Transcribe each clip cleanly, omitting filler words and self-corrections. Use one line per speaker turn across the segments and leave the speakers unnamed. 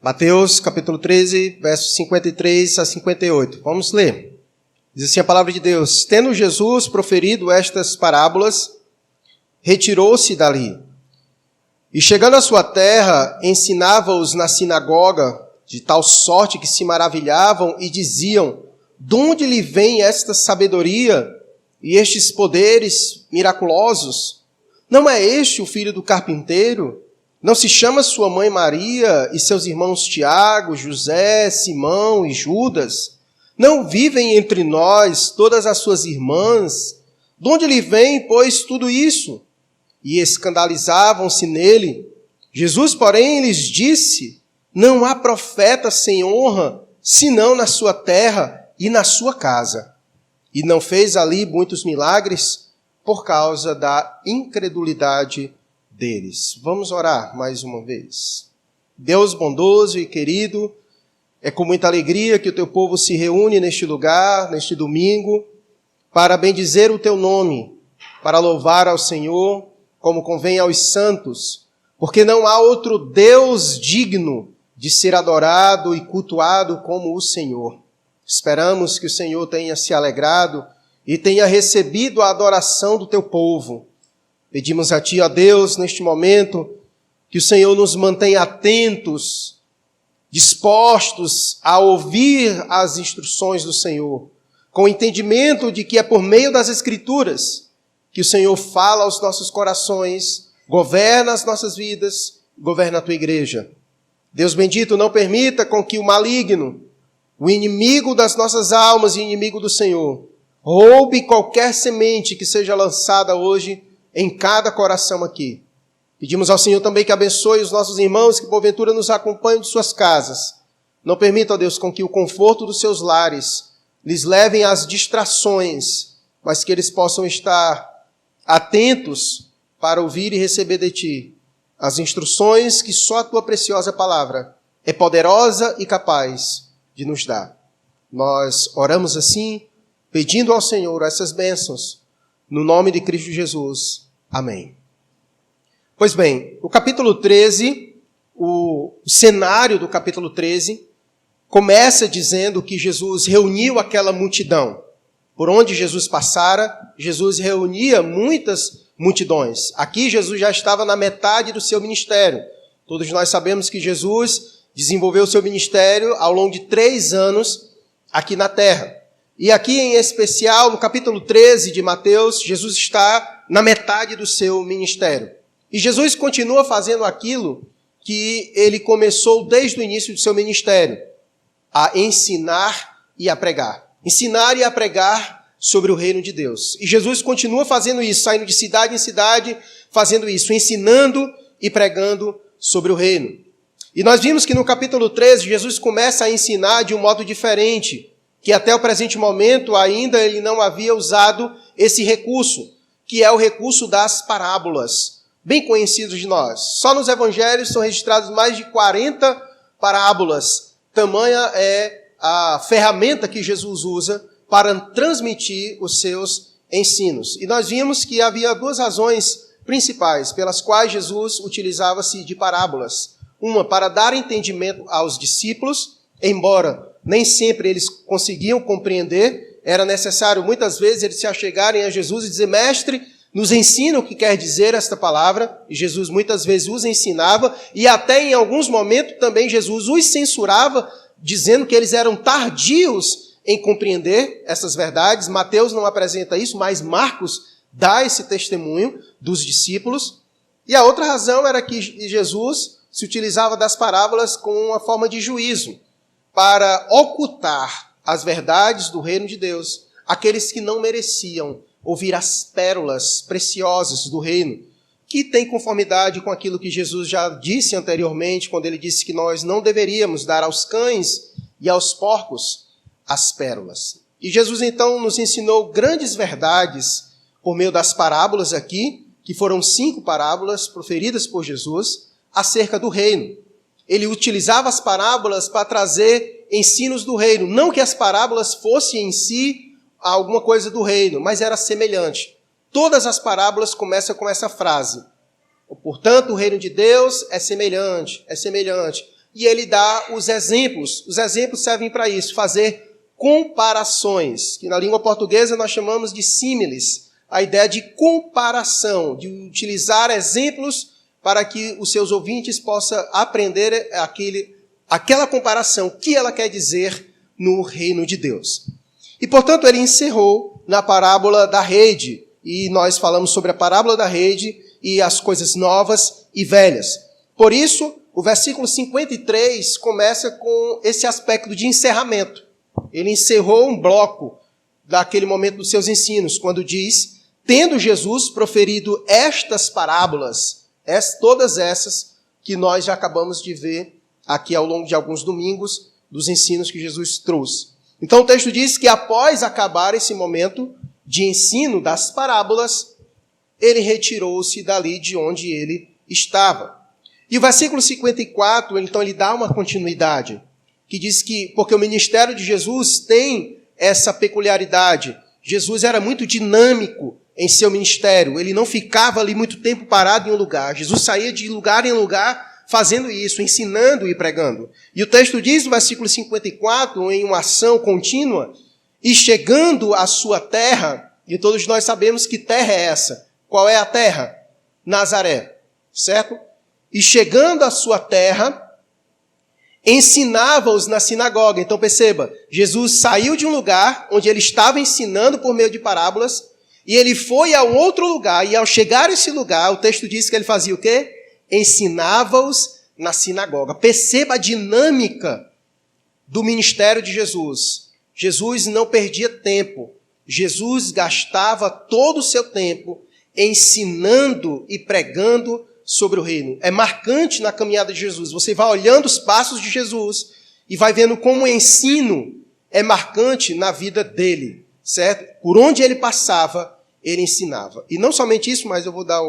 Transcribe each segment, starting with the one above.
Mateus, capítulo 13, versos 53 a 58. Vamos ler. Diz assim a palavra de Deus: Tendo Jesus proferido estas parábolas, retirou-se dali. E chegando à sua terra, ensinava-os na sinagoga, de tal sorte que se maravilhavam e diziam: de onde lhe vem esta sabedoria e estes poderes miraculosos? Não é este o filho do carpinteiro? Não se chama sua mãe Maria e seus irmãos Tiago, José, Simão e Judas? Não vivem entre nós todas as suas irmãs? De onde lhe vem, pois, tudo isso? E escandalizavam-se nele. Jesus, porém, lhes disse: não há profeta sem honra, senão na sua terra e na sua casa. E não fez ali muitos milagres por causa da incredulidade deles. Vamos orar mais uma vez. Deus bondoso e querido, é com muita alegria que o teu povo se reúne neste lugar, neste domingo, para bendizer o teu nome, para louvar ao Senhor, como convém aos santos, porque não há outro Deus digno de ser adorado e cultuado como o Senhor. Esperamos que o Senhor tenha se alegrado e tenha recebido a adoração do teu povo. Pedimos a Ti, ó Deus, neste momento, que o Senhor nos mantenha atentos, dispostos a ouvir as instruções do Senhor, com o entendimento de que é por meio das Escrituras que o Senhor fala aos nossos corações, governa as nossas vidas, governa a Tua igreja. Deus bendito, não permita com que o maligno, o inimigo das nossas almas e inimigo do Senhor, roube qualquer semente que seja lançada hoje em cada coração aqui. Pedimos ao Senhor também que abençoe os nossos irmãos que porventura nos acompanham de suas casas. Não permita, ó Deus, com que o conforto dos seus lares lhes levem às distrações, mas que eles possam estar atentos para ouvir e receber de Ti as instruções que só a Tua preciosa palavra é poderosa e capaz de nos dar. Nós oramos assim, pedindo ao Senhor essas bênçãos, no nome de Cristo Jesus. Amém. Pois bem, o capítulo 13, o cenário do capítulo 13, começa dizendo que Jesus reuniu aquela multidão. Por onde Jesus passara, Jesus reunia muitas multidões. Aqui Jesus já estava na metade do seu ministério. Todos nós sabemos que Jesus desenvolveu o seu ministério ao longo de 3 anos aqui na terra. E aqui em especial, no capítulo 13 de Mateus, Jesus está na metade do seu ministério. E Jesus continua fazendo aquilo que ele começou desde o início do seu ministério, a ensinar e a pregar. Ensinar e a pregar sobre o reino de Deus. E Jesus continua fazendo isso, saindo de cidade em cidade, fazendo isso, ensinando e pregando sobre o reino. E nós vimos que no capítulo 13, Jesus começa a ensinar de um modo diferente, que até o presente momento ainda ele não havia usado esse recurso, que é o recurso das parábolas, bem conhecidos de nós. Só nos evangelhos são registrados mais de 40 parábolas. Tamanha é a ferramenta que Jesus usa para transmitir os seus ensinos. E nós vimos que havia 2 razões principais pelas quais Jesus utilizava-se de parábolas. Uma, para dar entendimento aos discípulos, embora nem sempre eles conseguiam compreender, era necessário muitas vezes eles se achegarem a Jesus e dizer: mestre, nos ensina o que quer dizer esta palavra. E Jesus muitas vezes os ensinava, e até em alguns momentos também Jesus os censurava, dizendo que eles eram tardios em compreender essas verdades. Mateus não apresenta isso, mas Marcos dá esse testemunho dos discípulos. E a outra razão era que Jesus se utilizava das parábolas como uma forma de juízo, para ocultar as verdades do reino de Deus, aqueles que não mereciam ouvir as pérolas preciosas do reino, que tem conformidade com aquilo que Jesus já disse anteriormente, quando ele disse que nós não deveríamos dar aos cães e aos porcos as pérolas. E Jesus então nos ensinou grandes verdades por meio das parábolas aqui, que foram 5 parábolas proferidas por Jesus acerca do reino. Ele utilizava as parábolas para trazer ensinos do reino. Não que as parábolas fossem em si alguma coisa do reino, mas era semelhante. Todas as parábolas começam com essa frase: portanto, o reino de Deus é semelhante, é semelhante. e ele dá os exemplos. Os exemplos servem para isso, fazer comparações, que na língua portuguesa nós chamamos de símiles, a ideia de comparação, de utilizar exemplos para que os seus ouvintes possam aprender aquela comparação, o que ela quer dizer no reino de Deus. E, portanto, ele encerrou na parábola da rede, e nós falamos sobre a parábola da rede e as coisas novas e velhas. Por isso, o versículo 53 começa com esse aspecto de encerramento. Ele encerrou um bloco daquele momento dos seus ensinos, quando diz, tendo Jesus proferido estas parábolas, todas essas que nós já acabamos de ver aqui ao longo de alguns domingos, dos ensinos que Jesus trouxe. Então o texto diz que após acabar esse momento de ensino das parábolas, ele retirou-se dali de onde ele estava. E o versículo 54, então, ele dá uma continuidade, que diz que, porque o ministério de Jesus tem essa peculiaridade, Jesus era muito dinâmico em seu ministério, ele não ficava ali muito tempo parado em um lugar, Jesus saía de lugar em lugar fazendo isso, ensinando e pregando. E o texto diz no versículo 54, em uma ação contínua, e chegando à sua terra, e todos nós sabemos que terra é essa. Qual é a terra? Nazaré, certo? E chegando à sua terra, ensinava-os na sinagoga. Então perceba, Jesus saiu de um lugar onde ele estava ensinando por meio de parábolas, e ele foi a um outro lugar, e ao chegar a esse lugar, o texto diz que ele fazia o quê? Ensinava-os na sinagoga. Perceba a dinâmica do ministério de Jesus. Jesus não perdia tempo. Jesus gastava todo o seu tempo ensinando e pregando sobre o reino. É marcante na caminhada de Jesus. Você vai olhando os passos de Jesus e vai vendo como o ensino é marcante na vida dele, certo? Por onde ele passava, ele ensinava. E não somente isso, mas eu vou dar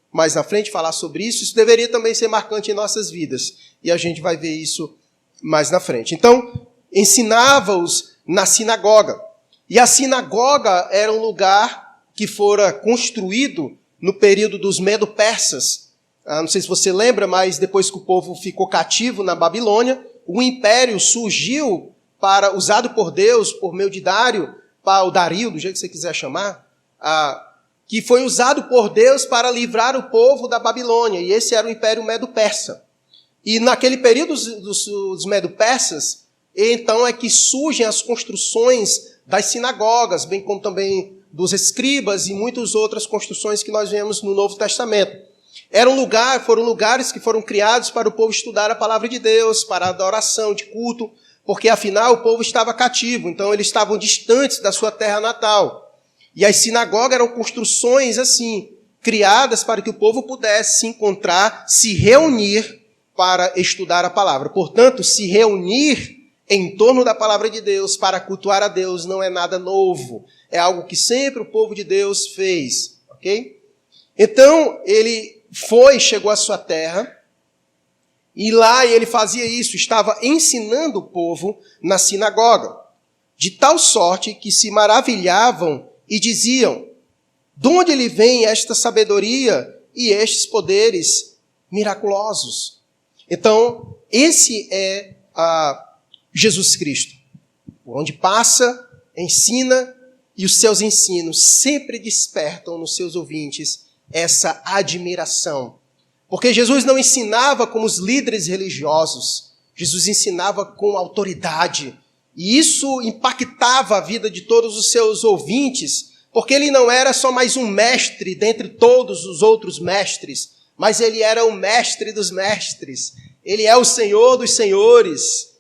mais na frente falar sobre isso. Isso deveria também ser marcante em nossas vidas. E a gente vai ver isso mais na frente. Então, ensinava-os na sinagoga. E a sinagoga era um lugar que fora construído no período dos Medo-Persas. Não sei se você lembra, mas depois que o povo ficou cativo na Babilônia, o império surgiu usado por Deus, por meio de Dário, o Dario, do jeito que você quiser chamar, que foi usado por Deus para livrar o povo da Babilônia. E esse era o Império Medo-Persa. E naquele período dos Medo-Persas, então é que surgem as construções das sinagogas, bem como também dos escribas e muitas outras construções que nós vemos no Novo Testamento. Foram lugares que foram criados para o povo estudar a palavra de Deus, para a adoração, de culto, porque afinal o povo estava cativo, então eles estavam distantes da sua terra natal. E as sinagogas eram construções assim, criadas para que o povo pudesse se encontrar, se reunir para estudar a palavra. Portanto, se reunir em torno da palavra de Deus para cultuar a Deus não é nada novo. É algo que sempre o povo de Deus fez, ok? Então, ele chegou à sua terra, e lá ele fazia isso, estava ensinando o povo na sinagoga, de tal sorte que se maravilhavam e diziam, de onde lhe vem esta sabedoria e estes poderes miraculosos? Então, esse é Jesus Cristo, por onde passa, ensina, e os seus ensinos sempre despertam nos seus ouvintes essa admiração. Porque Jesus não ensinava como os líderes religiosos, Jesus ensinava com autoridade, e isso impactava a vida de todos os seus ouvintes, porque ele não era só mais um mestre dentre todos os outros mestres, mas ele era o mestre dos mestres, ele é o Senhor dos senhores.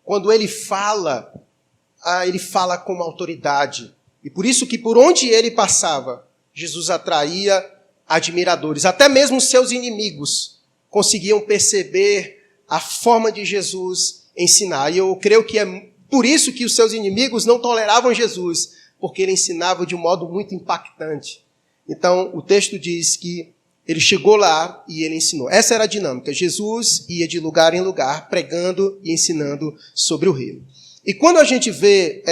Quando ele fala com autoridade. E por isso que por onde ele passava, Jesus atraía admiradores. Até mesmo os seus inimigos conseguiam perceber a forma de Jesus ensinar. E eu creio que é por isso que os seus inimigos não toleravam Jesus, porque ele ensinava de um modo muito impactante. Então, o texto diz que ele chegou lá e ele ensinou. Essa era a dinâmica. Jesus ia de lugar em lugar, pregando e ensinando sobre o reino. E quando a gente vê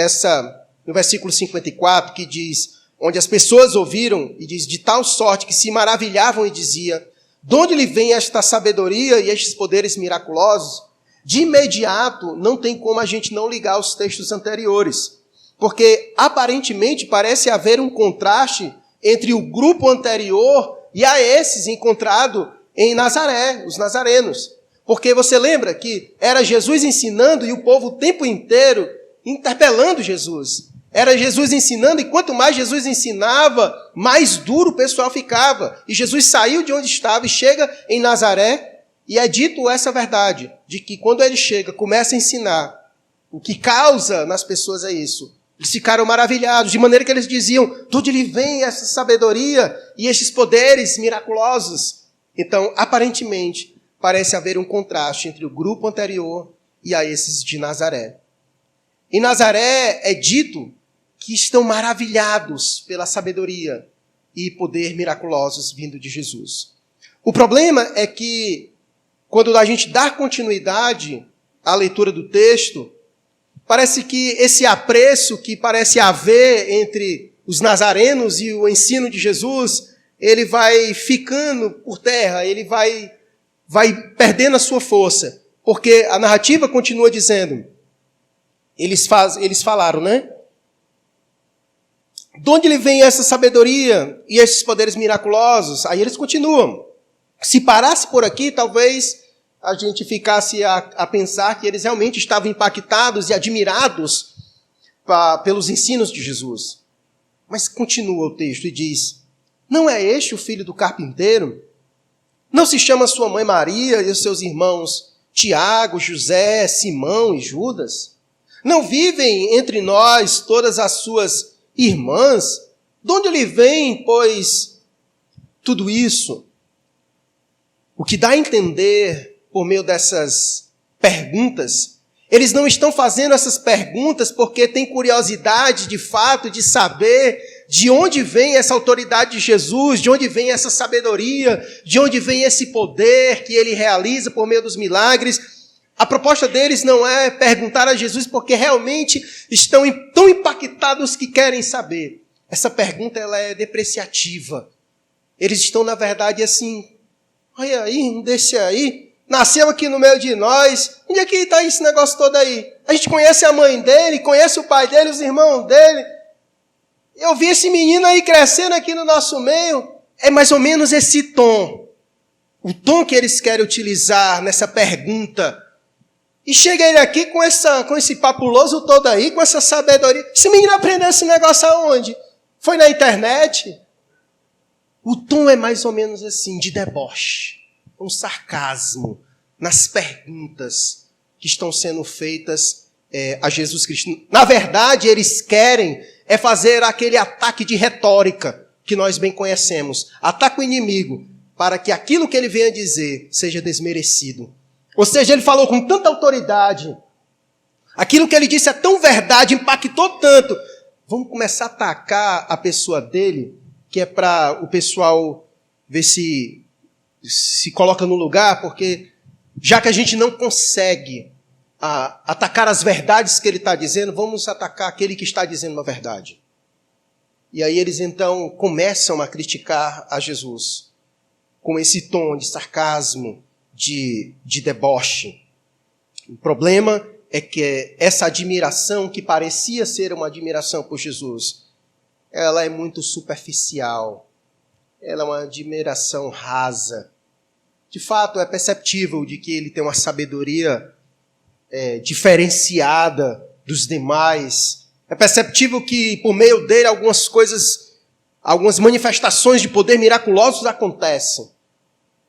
no versículo 54, que diz, onde as pessoas ouviram, e diz, de tal sorte que se maravilhavam e dizia, de onde lhe vem esta sabedoria e estes poderes miraculosos? De imediato, não tem como a gente não ligar os textos anteriores, porque aparentemente parece haver um contraste entre o grupo anterior e a esses encontrado em Nazaré, os nazarenos. Porque você lembra que era Jesus ensinando e o povo o tempo inteiro interpelando Jesus. Era Jesus ensinando e quanto mais Jesus ensinava, mais duro o pessoal ficava. E Jesus saiu de onde estava e chega em Nazaré e é dito essa verdade, de que quando ele chega, começa a ensinar, o que causa nas pessoas é isso. Eles ficaram maravilhados, de maneira que eles diziam, de onde lhe vem essa sabedoria e esses poderes miraculosos? Então, aparentemente, parece haver um contraste entre o grupo anterior e a esses de Nazaré. Em Nazaré é dito que estão maravilhados pela sabedoria e poder miraculosos vindo de Jesus. O problema é que, quando a gente dá continuidade à leitura do texto, parece que esse apreço que parece haver entre os nazarenos e o ensino de Jesus, ele vai ficando por terra, ele vai perdendo a sua força. Porque a narrativa continua dizendo, eles falaram, né? De onde lhe vem essa sabedoria e esses poderes miraculosos? Aí eles continuam. Se parasse por aqui, talvez a gente ficasse a pensar que eles realmente estavam impactados e admirados pelos ensinos de Jesus. Mas continua o texto e diz, não é este o filho do carpinteiro? Não se chama sua mãe Maria e os seus irmãos Tiago, José, Simão e Judas? Não vivem entre nós todas as suas irmãs? De onde lhe vem, pois, tudo isso? O que dá a entender, por meio dessas perguntas, eles não estão fazendo essas perguntas porque têm curiosidade, de fato, de saber de onde vem essa autoridade de Jesus, de onde vem essa sabedoria, de onde vem esse poder que ele realiza por meio dos milagres. A proposta deles não é perguntar a Jesus porque realmente estão tão impactados que querem saber. Essa pergunta ela é depreciativa. Eles estão, na verdade, assim, olha aí, um desse aí, nasceu aqui no meio de nós, onde é que está esse negócio todo aí? A gente conhece a mãe dele, conhece o pai dele, os irmãos dele. Eu vi esse menino aí crescendo aqui no nosso meio. É mais ou menos esse tom. O tom que eles querem utilizar nessa pergunta. E chega ele aqui com esse papuloso todo aí, com essa sabedoria. Esse menino aprendeu esse negócio aonde? Foi na internet? O tom é mais ou menos assim, de deboche, um sarcasmo nas perguntas que estão sendo feitas a Jesus Cristo. Na verdade, eles querem fazer aquele ataque de retórica que nós bem conhecemos. Ataca o inimigo para que aquilo que ele venha dizer seja desmerecido. Ou seja, ele falou com tanta autoridade, aquilo que ele disse é tão verdade, impactou tanto. Vamos começar a atacar a pessoa dele, que é para o pessoal ver se coloca no lugar, porque já que a gente não consegue atacar as verdades que ele está dizendo, vamos atacar aquele que está dizendo uma verdade. E aí eles então começam a criticar a Jesus, com esse tom de sarcasmo, de deboche. O problema é que essa admiração, que parecia ser uma admiração por Jesus, ela é muito superficial. Ela é uma admiração rasa. De fato, é perceptível de que ele tem uma sabedoria diferenciada dos demais. É perceptível que, por meio dele, algumas manifestações de poder miraculosos acontecem.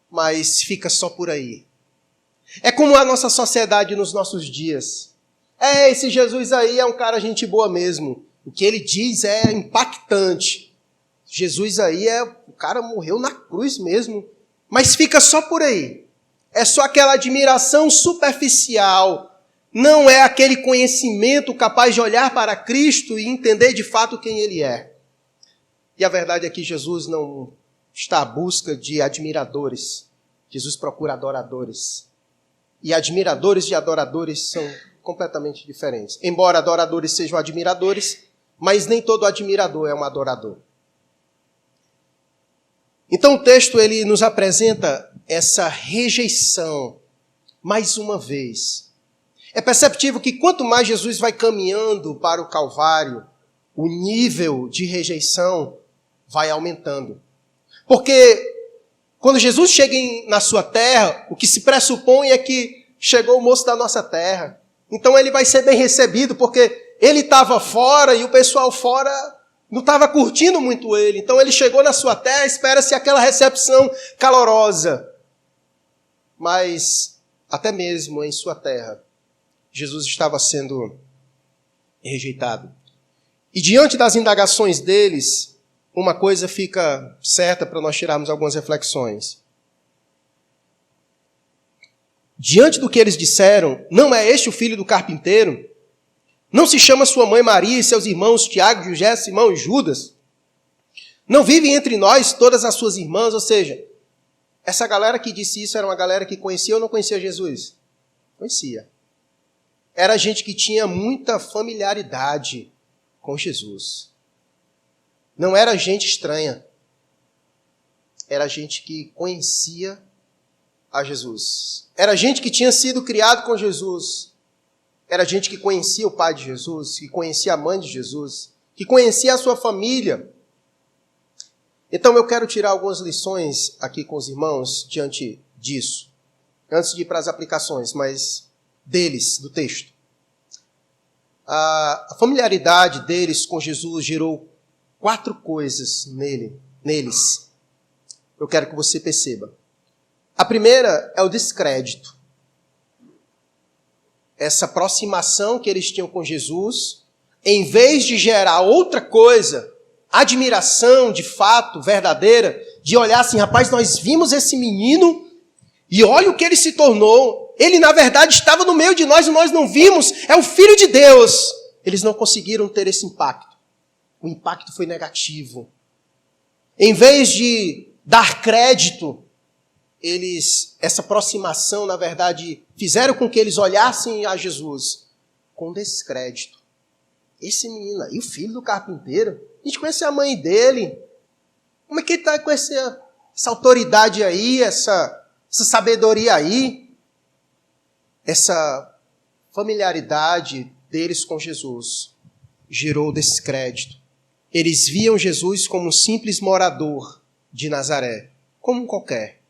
Mas fica só por aí. É como a nossa sociedade nos nossos dias. Esse Jesus aí é um cara gente boa mesmo. O que ele diz é impactante. Jesus aí o cara morreu na cruz mesmo. Mas fica só por aí. É só aquela admiração superficial. Não é aquele conhecimento capaz de olhar para Cristo e entender de fato quem ele é. E a verdade é que Jesus não está à busca de admiradores. Jesus procura adoradores. E admiradores e adoradores são completamente diferentes. Embora adoradores sejam admiradores, mas nem todo admirador é um adorador. Então o texto ele nos apresenta essa rejeição mais uma vez. É perceptível que quanto mais Jesus vai caminhando para o Calvário, o nível de rejeição vai aumentando. Porque quando Jesus chega na sua terra, o que se pressupõe é que chegou o moço da nossa terra. Então ele vai ser bem recebido, porque ele estava fora e o pessoal fora não estava curtindo muito ele. Então ele chegou na sua terra, espera-se aquela recepção calorosa. Mas até mesmo em sua terra, Jesus estava sendo rejeitado. E diante das indagações deles, uma coisa fica certa para nós tirarmos algumas reflexões. Diante do que eles disseram, não é este o filho do carpinteiro? Não se chama sua mãe Maria e seus irmãos Tiago, José, Simão e Judas? Não vivem entre nós todas as suas irmãs? Ou seja, essa galera que disse isso era uma galera que conhecia ou não conhecia Jesus? Conhecia. Era gente que tinha muita familiaridade com Jesus. Não era gente estranha. Era gente que conhecia a Jesus. Era gente que tinha sido criado com Jesus. Era gente que conhecia o pai de Jesus, que conhecia a mãe de Jesus, que conhecia a sua família. Então eu quero tirar algumas lições aqui com os irmãos diante disso. Antes de ir para as aplicações, mas deles, do texto. A familiaridade deles com Jesus gerou 4 coisas neles. Eu quero que você perceba. A primeira é o descrédito. Essa aproximação que eles tinham com Jesus, em vez de gerar outra coisa, admiração de fato, verdadeira, de olhar assim, rapaz, nós vimos esse menino e olha o que ele se tornou. Ele, na verdade, estava no meio de nós e nós não vimos. É o Filho de Deus. Eles não conseguiram ter esse impacto. O impacto foi negativo. Em vez de dar crédito, essa aproximação, na verdade, fizeram com que eles olhassem a Jesus com descrédito. Esse menino aí, o filho do carpinteiro, a gente conhece a mãe dele. Como é que ele está com essa autoridade aí, essa sabedoria aí? Essa familiaridade deles com Jesus gerou descrédito. Eles viam Jesus como um simples morador de Nazaré, como qualquer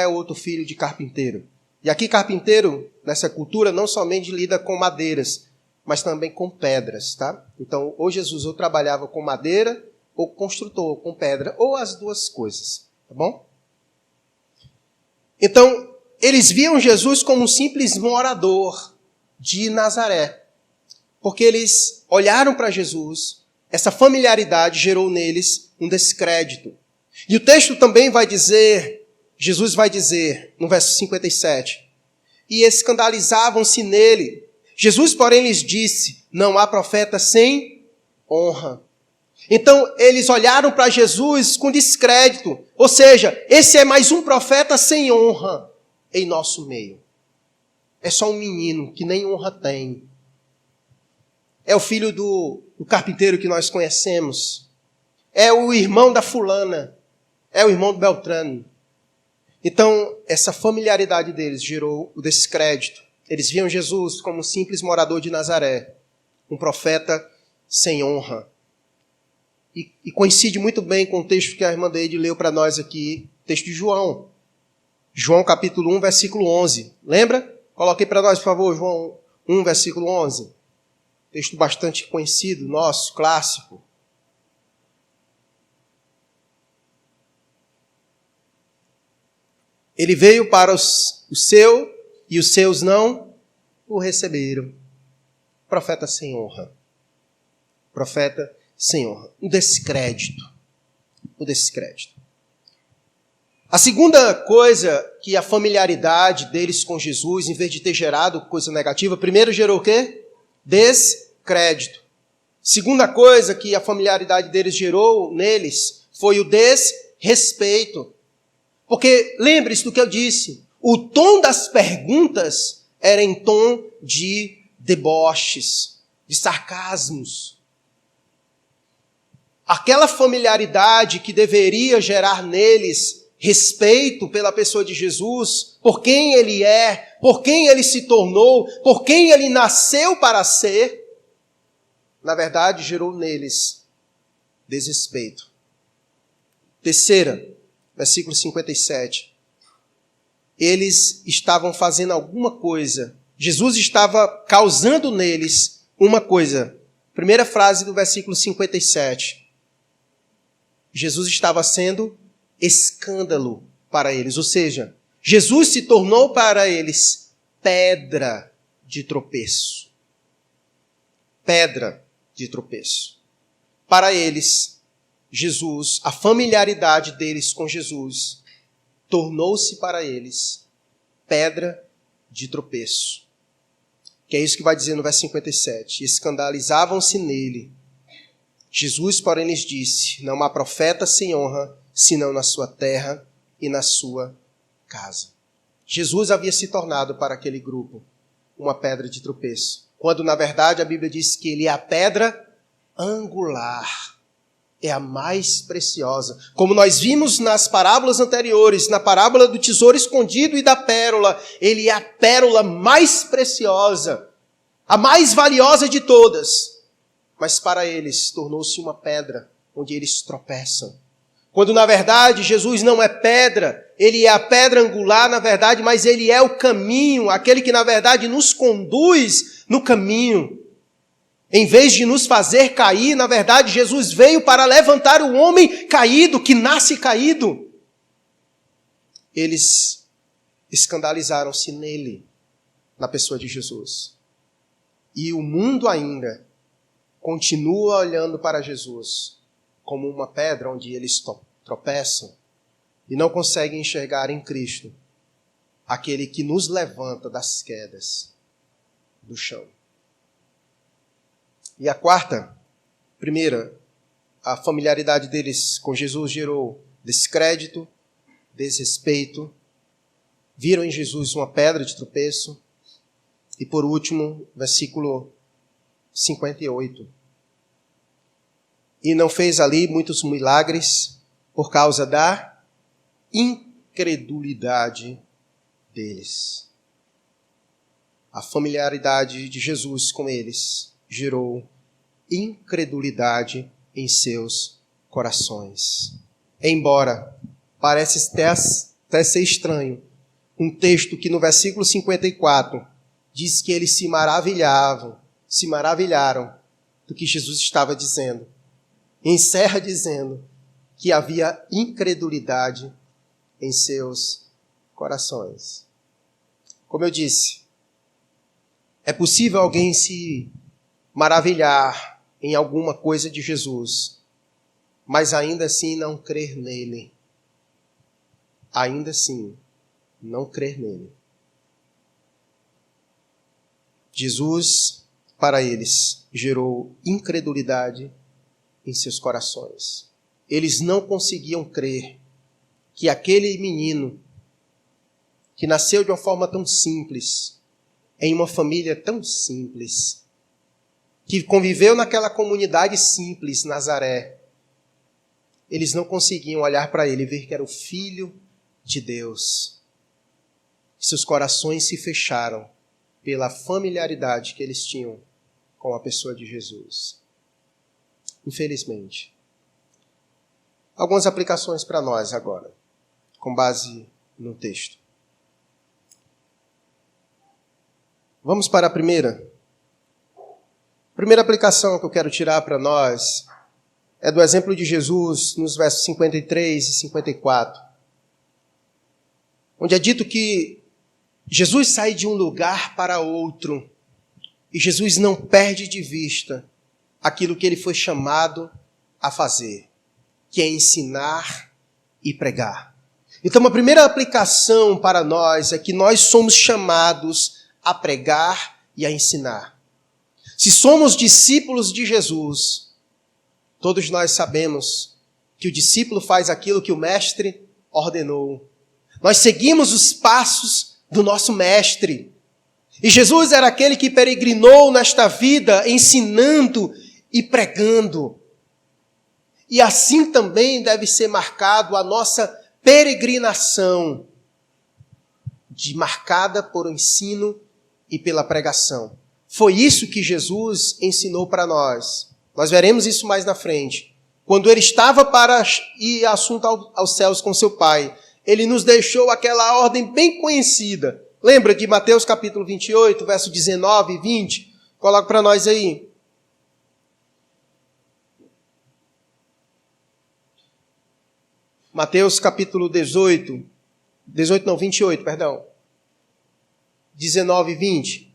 outro filho de carpinteiro. E aqui carpinteiro, nessa cultura, não somente lida com madeiras, mas também com pedras, tá? Então, ou Jesus ou trabalhava com madeira, ou construtor com pedra, ou as duas coisas, tá bom? Então, eles viam Jesus como um simples morador de Nazaré, porque eles olharam para Jesus, essa familiaridade gerou neles um descrédito. E o texto também vai dizer, Jesus vai dizer, no verso 57, e escandalizavam-se nele. Jesus, porém, lhes disse, não há profeta sem honra. Então, eles olharam para Jesus com descrédito. Ou seja, esse é mais um profeta sem honra em nosso meio. É só um menino que nem honra tem. É o filho do carpinteiro que nós conhecemos. É o irmão da fulana. É o irmão do Beltrano. Então, essa familiaridade deles gerou o descrédito. Eles viam Jesus como um simples morador de Nazaré, um profeta sem honra. E coincide muito bem com o texto que a irmã Deide leu para nós aqui, texto de João. João capítulo 1, versículo 11. Lembra? Coloquei para nós, por favor, João 1, versículo 11. Texto bastante conhecido, nosso, clássico. Ele veio para o seu e os seus não o receberam. Profeta sem honra. Profeta sem honra. O descrédito. O descrédito. A segunda coisa que a familiaridade deles com Jesus, em vez de ter gerado coisa negativa, primeiro gerou o quê? Descrédito. Segunda coisa que a familiaridade deles gerou neles foi o desrespeito. Porque lembre-se do que eu disse, o tom das perguntas era em tom de deboches, de sarcasmos. Aquela familiaridade que deveria gerar neles respeito pela pessoa de Jesus, por quem ele é, por quem ele se tornou, por quem ele nasceu para ser, na verdade gerou neles desrespeito. Terceira, versículo 57. Eles estavam fazendo alguma coisa. Jesus estava causando neles uma coisa. Primeira frase do versículo 57. Jesus estava sendo escândalo para eles. Ou seja, Jesus se tornou para eles pedra de tropeço. Pedra de tropeço. Para eles, Jesus, a familiaridade deles com Jesus, tornou-se para eles pedra de tropeço. Que é isso que vai dizer no verso 57. Escandalizavam-se nele. Jesus, porém, lhes disse: não há profeta sem honra, senão na sua terra e na sua casa. Jesus havia se tornado para aquele grupo uma pedra de tropeço, quando na verdade a Bíblia diz que ele é a pedra angular. É a mais preciosa. Como nós vimos nas parábolas anteriores, na parábola do tesouro escondido e da pérola, ele é a pérola mais preciosa, a mais valiosa de todas. Mas para eles tornou-se uma pedra onde eles tropeçam. Quando na verdade Jesus não é pedra, ele é a pedra angular na verdade, mas ele é o caminho, aquele que na verdade nos conduz no caminho. Em vez de nos fazer cair, na verdade, Jesus veio para levantar o homem caído, que nasce caído. Eles escandalizaram-se nele, na pessoa de Jesus. E o mundo ainda continua olhando para Jesus como uma pedra onde eles tropeçam e não conseguem enxergar em Cristo aquele que nos levanta das quedas do chão. E a quarta, primeira, a familiaridade deles com Jesus gerou descrédito, desrespeito, viram em Jesus uma pedra de tropeço. E por último, versículo 58. E não fez ali muitos milagres por causa da incredulidade deles. A familiaridade de Jesus com eles gerou incredulidade em seus corações. Embora parece até ser estranho, um texto que no versículo 54 diz que eles se maravilharam do que Jesus estava dizendo. Encerra dizendo que havia incredulidade em seus corações. Como eu disse, é possível alguém se maravilhar em alguma coisa de Jesus, mas ainda assim não crer nele. Ainda assim, não crer nele. Jesus, para eles, gerou incredulidade em seus corações. Eles não conseguiam crer que aquele menino, que nasceu de uma forma tão simples, em uma família tão simples, que conviveu naquela comunidade simples, Nazaré, eles não conseguiam olhar para ele e ver que era o Filho de Deus. Seus corações se fecharam pela familiaridade que eles tinham com a pessoa de Jesus. Infelizmente. Algumas aplicações para nós agora, com base no texto. Vamos para a primeira. A primeira aplicação que eu quero tirar para nós é do exemplo de Jesus nos versos 53 e 54, onde é dito que Jesus sai de um lugar para outro e Jesus não perde de vista aquilo que ele foi chamado a fazer, que é ensinar e pregar. Então, a primeira aplicação para nós é que nós somos chamados a pregar e a ensinar. Se somos discípulos de Jesus, todos nós sabemos que o discípulo faz aquilo que o mestre ordenou. Nós seguimos os passos do nosso mestre. E Jesus era aquele que peregrinou nesta vida ensinando e pregando. E assim também deve ser marcado a nossa peregrinação marcada por o ensino e pela pregação. Foi isso que Jesus ensinou para nós. Nós veremos isso mais na frente. Quando ele estava para ir assunto aos céus com seu Pai, ele nos deixou aquela ordem bem conhecida. Lembra de Mateus capítulo 28, verso 19 e 20? Coloca para nós aí. Mateus capítulo 28, 28, perdão. 19 e 20.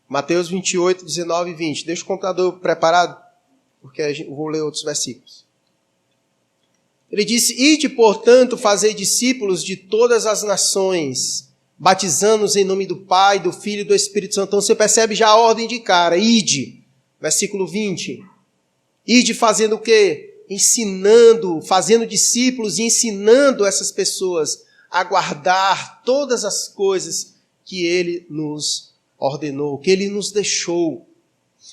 Mateus 28, 19 e 20. Deixa o computador preparado, porque eu vou ler outros versículos. Ele disse: Ide, portanto, fazei discípulos de todas as nações, batizando-os em nome do Pai, do Filho e do Espírito Santo. Então você percebe já a ordem de cara. Ide, versículo 20. Ide fazendo o quê? Ensinando, fazendo discípulos e ensinando essas pessoas a guardar todas as coisas que ele nos ordenou, que ele nos deixou.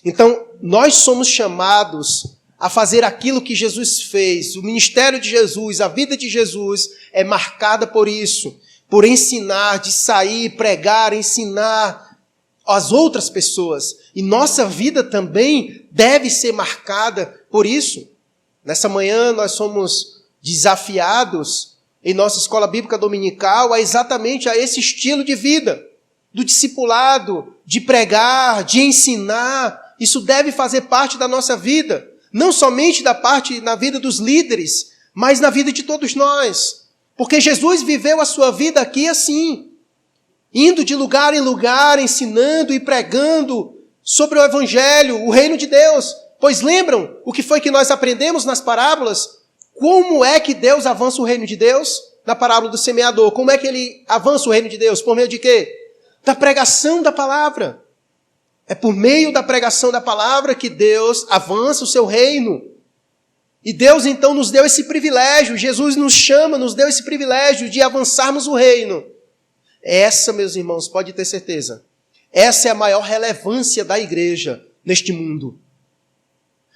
Então, nós somos chamados a fazer aquilo que Jesus fez. O ministério de Jesus, a vida de Jesus é marcada por isso, por ensinar, de sair, pregar, ensinar as outras pessoas. E nossa vida também deve ser marcada por isso. Nessa manhã nós somos desafiados em nossa escola bíblica dominical exatamente a esse estilo de vida, do discipulado, de pregar, de ensinar. Isso deve fazer parte da nossa vida, não somente da parte na vida dos líderes, mas na vida de todos nós. Porque Jesus viveu a sua vida aqui assim, indo de lugar em lugar, ensinando e pregando sobre o Evangelho, o reino de Deus. Pois lembram o que foi que nós aprendemos nas parábolas? Como é que Deus avança o reino de Deus? Na parábola do semeador, como é que ele avança o reino de Deus? Por meio de quê? Da pregação da palavra. É por meio da pregação da palavra que Deus avança o seu reino. E Deus então nos deu esse privilégio, Jesus nos chama, nos deu esse privilégio de avançarmos o reino. Essa, meus irmãos, pode ter certeza, essa é a maior relevância da igreja neste mundo.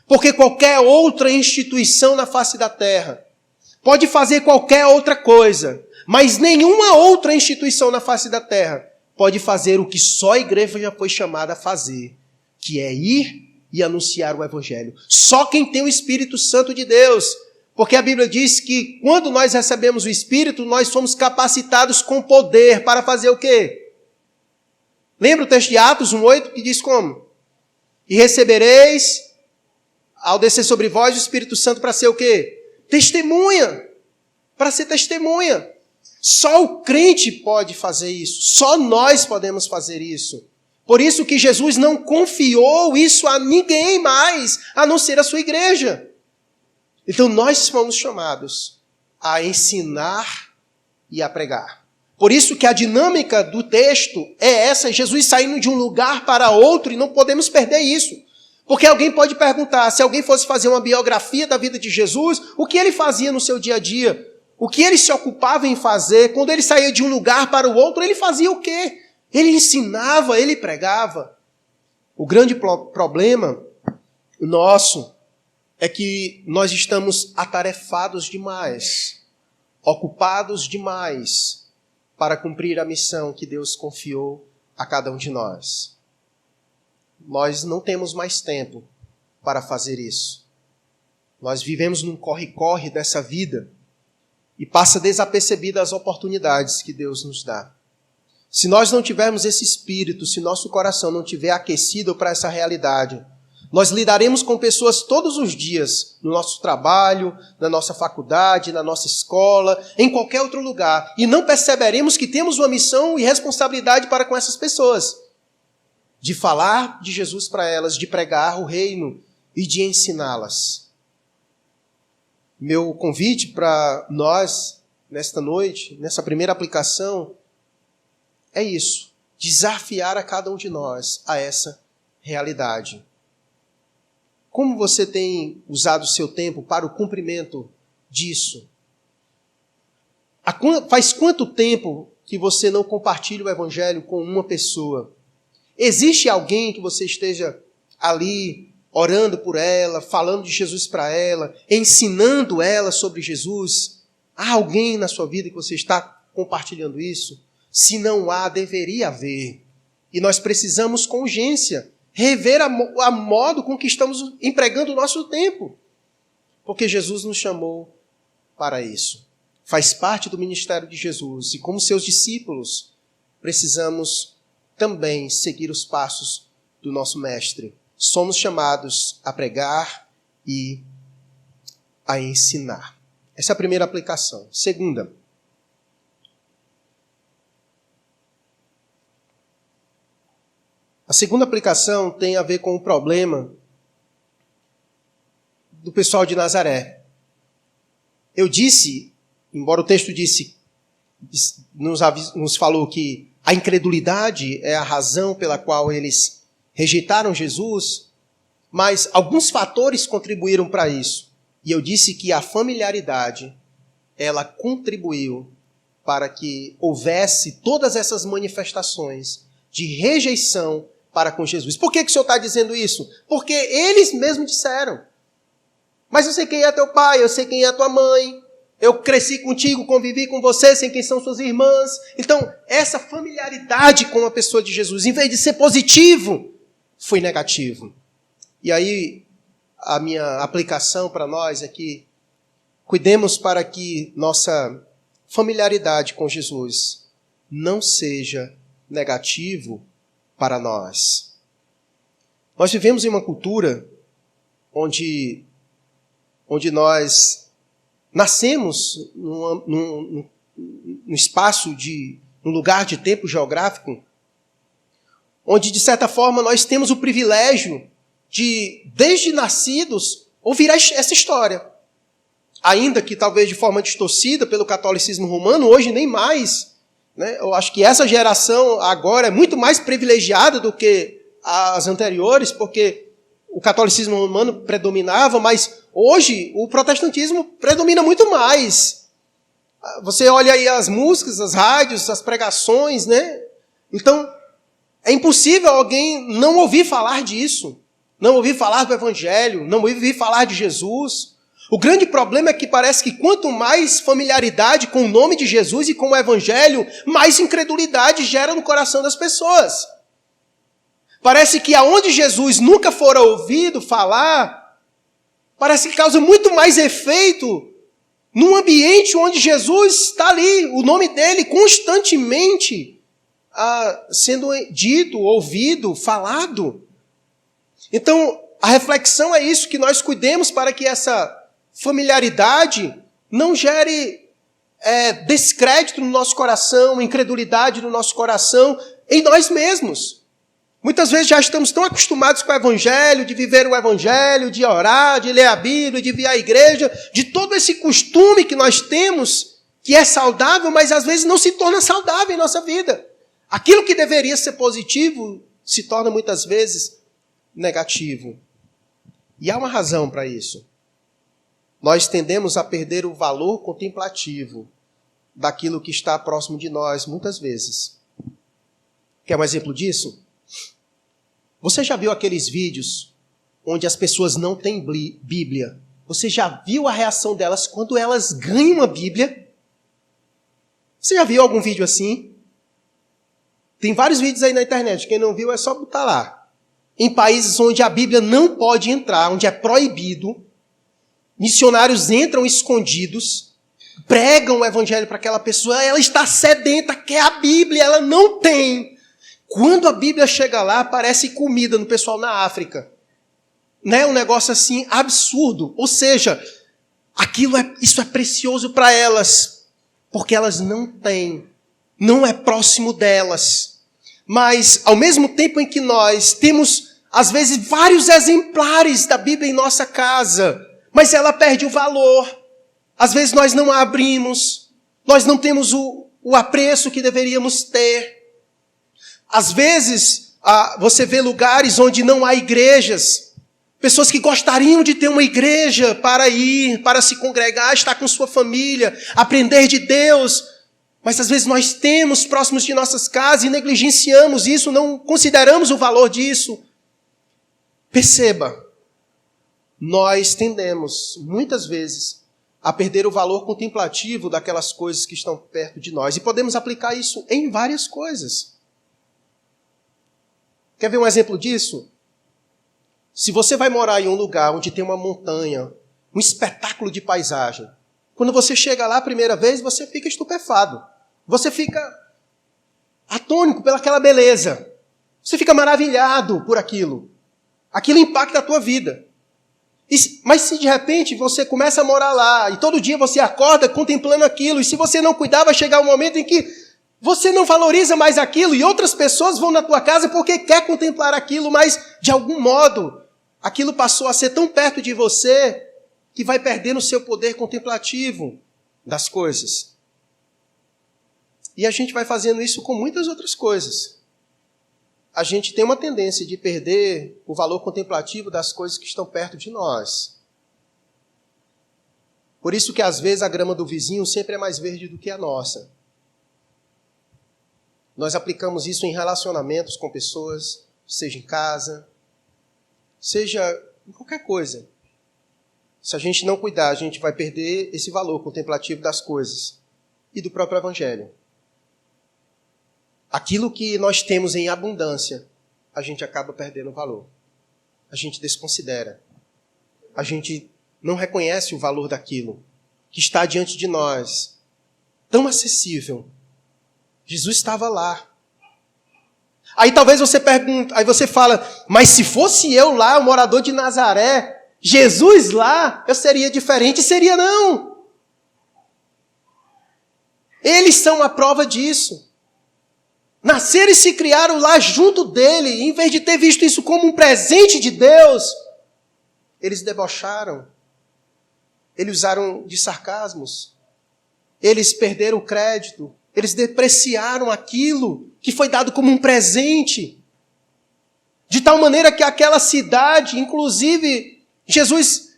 Porque qualquer outra instituição na face da terra pode fazer qualquer outra coisa, mas nenhuma outra instituição na face da terra pode fazer o que só a igreja já foi chamada a fazer, que é ir e anunciar o Evangelho. Só quem tem o Espírito Santo de Deus, porque a Bíblia diz que quando nós recebemos o Espírito, nós somos capacitados com poder para fazer o quê? Lembra o texto de Atos 1:8 que diz como? E recebereis, ao descer sobre vós, o Espírito Santo para ser o quê? Testemunha. Para ser testemunha. Só o crente pode fazer isso. Só nós podemos fazer isso. Por isso que Jesus não confiou isso a ninguém mais, a não ser a sua igreja. Então nós fomos chamados a ensinar e a pregar. Por isso que a dinâmica do texto é essa, Jesus saindo de um lugar para outro, e não podemos perder isso. Porque alguém pode perguntar, se alguém fosse fazer uma biografia da vida de Jesus, o que ele fazia no seu dia a dia? O que ele se ocupava em fazer? Quando ele saía de um lugar para o outro, ele fazia o quê? Ele ensinava, ele pregava. O grande problema nosso é que nós estamos atarefados demais, ocupados demais para cumprir a missão que Deus confiou a cada um de nós. Nós não temos mais tempo para fazer isso. Nós vivemos num corre-corre dessa vida e passa desapercebida as oportunidades que Deus nos dá. Se nós não tivermos esse espírito, se nosso coração não estiver aquecido para essa realidade, nós lidaremos com pessoas todos os dias, no nosso trabalho, na nossa faculdade, na nossa escola, em qualquer outro lugar, e não perceberemos que temos uma missão e responsabilidade para com essas pessoas, de falar de Jesus para elas, de pregar o reino e de ensiná-las. Meu convite para nós, nesta noite, nessa primeira aplicação, é isso, desafiar a cada um de nós a essa realidade. Como você tem usado o seu tempo para o cumprimento disso? Faz quanto tempo que você não compartilha o Evangelho com uma pessoa? Existe alguém que você esteja ali orando por ela, falando de Jesus para ela, ensinando ela sobre Jesus? Há alguém na sua vida que você está compartilhando isso? Se não há, deveria haver. E nós precisamos com urgência rever a modo com que estamos empregando o nosso tempo. Porque Jesus nos chamou para isso. Faz parte do ministério de Jesus. E como seus discípulos, precisamos também seguir os passos do nosso Mestre. Somos chamados a pregar e a ensinar. Essa é a primeira aplicação. Segunda. A segunda aplicação tem a ver com o problema do pessoal de Nazaré. Eu disse, embora o texto nos falou que a incredulidade é a razão pela qual eles rejeitaram Jesus, mas alguns fatores contribuíram para isso. E eu disse que a familiaridade, ela contribuiu para que houvesse todas essas manifestações de rejeição para com Jesus. Por que o Senhor está dizendo isso? Porque eles mesmos disseram: mas eu sei quem é teu pai, eu sei quem é tua mãe, eu cresci contigo, convivi com você, sei quem são suas irmãs. Então, essa familiaridade com a pessoa de Jesus, em vez de ser positivo, foi negativo. E aí, a minha aplicação para nós é que cuidemos para que nossa familiaridade com Jesus não seja negativo para nós. Nós vivemos em uma cultura onde nós nascemos num espaço num lugar de tempo geográfico, onde, de certa forma, nós temos o privilégio de, desde nascidos, ouvir essa história. Ainda que talvez de forma distorcida pelo catolicismo romano, hoje nem mais. Né? Eu acho que essa geração agora é muito mais privilegiada do que as anteriores, porque o catolicismo romano predominava, mas hoje o protestantismo predomina muito mais. Você olha aí as músicas, as rádios, as pregações, né? Então, é impossível alguém não ouvir falar disso, não ouvir falar do Evangelho, não ouvir falar de Jesus. O grande problema é que parece que quanto mais familiaridade com o nome de Jesus e com o Evangelho, mais incredulidade gera no coração das pessoas. Parece que aonde Jesus nunca fora ouvido falar, parece que causa muito mais efeito num ambiente onde Jesus está ali, o nome dele constantemente sendo dito, ouvido, falado. Então, a reflexão é isso, que nós cuidemos para que essa familiaridade não gere descrédito no nosso coração, incredulidade no nosso coração, em nós mesmos. Muitas vezes já estamos tão acostumados com o Evangelho, de viver o Evangelho, de orar, de ler a Bíblia, de vir à igreja, de todo esse costume que nós temos, que é saudável, mas às vezes não se torna saudável em nossa vida. Aquilo que deveria ser positivo se torna muitas vezes negativo. E há uma razão para isso. Nós tendemos a perder o valor contemplativo daquilo que está próximo de nós, muitas vezes. Quer um exemplo disso? Você já viu aqueles vídeos onde as pessoas não têm Bíblia? Você já viu a reação delas quando elas ganham a Bíblia? Você já viu algum vídeo assim? Tem vários vídeos aí na internet. Quem não viu é só botar lá. Em países onde a Bíblia não pode entrar, onde é proibido, missionários entram escondidos, pregam o Evangelho para aquela pessoa, ela está sedenta, quer a Bíblia, ela não tem. Quando a Bíblia chega lá, parece comida no pessoal na África. Né? Um negócio assim absurdo. Ou seja, isso é precioso para elas, porque elas não têm, não é próximo delas. Mas, ao mesmo tempo em que nós temos, às vezes, vários exemplares da Bíblia em nossa casa, mas ela perde o valor. Às vezes nós não a abrimos, nós não temos o apreço que deveríamos ter. Às vezes, você vê lugares onde não há igrejas, pessoas que gostariam de ter uma igreja para ir, para se congregar, estar com sua família, aprender de Deus, mas às vezes nós temos próximos de nossas casas e negligenciamos isso, não consideramos o valor disso. Perceba, nós tendemos, muitas vezes, a perder o valor contemplativo daquelas coisas que estão perto de nós. E podemos aplicar isso em várias coisas. Quer ver um exemplo disso? Se você vai morar em um lugar onde tem uma montanha, um espetáculo de paisagem, quando você chega lá a primeira vez, você fica estupefado. Você fica atônico pelaquela beleza. Você fica maravilhado por aquilo. Aquilo impacta a tua vida. Mas se de repente você começa a morar lá e todo dia você acorda contemplando aquilo, e se você não cuidar, vai chegar um momento em que você não valoriza mais aquilo e outras pessoas vão na tua casa porque quer contemplar aquilo, mas de algum modo aquilo passou a ser tão perto de você que vai perdendo o seu poder contemplativo das coisas. E a gente vai fazendo isso com muitas outras coisas. A gente tem uma tendência de perder o valor contemplativo das coisas que estão perto de nós. Por isso que às vezes a grama do vizinho sempre é mais verde do que a nossa. Nós aplicamos isso em relacionamentos com pessoas, seja em casa, seja em qualquer coisa. Se a gente não cuidar, a gente vai perder esse valor contemplativo das coisas e do próprio Evangelho. Aquilo que nós temos em abundância, a gente acaba perdendo o valor. A gente desconsidera. A gente não reconhece o valor daquilo que está diante de nós, tão acessível. Jesus estava lá. Aí talvez você pergunte, aí você fala, mas se fosse eu lá, o morador de Nazaré, Jesus lá, eu seria diferente? Seria não. Eles são a prova disso. Nasceram e se criaram lá junto dele, e em vez de ter visto isso como um presente de Deus, eles debocharam. Eles usaram de sarcasmos. Eles perderam o crédito. Eles depreciaram aquilo que foi dado como um presente. De tal maneira que aquela cidade, inclusive, Jesus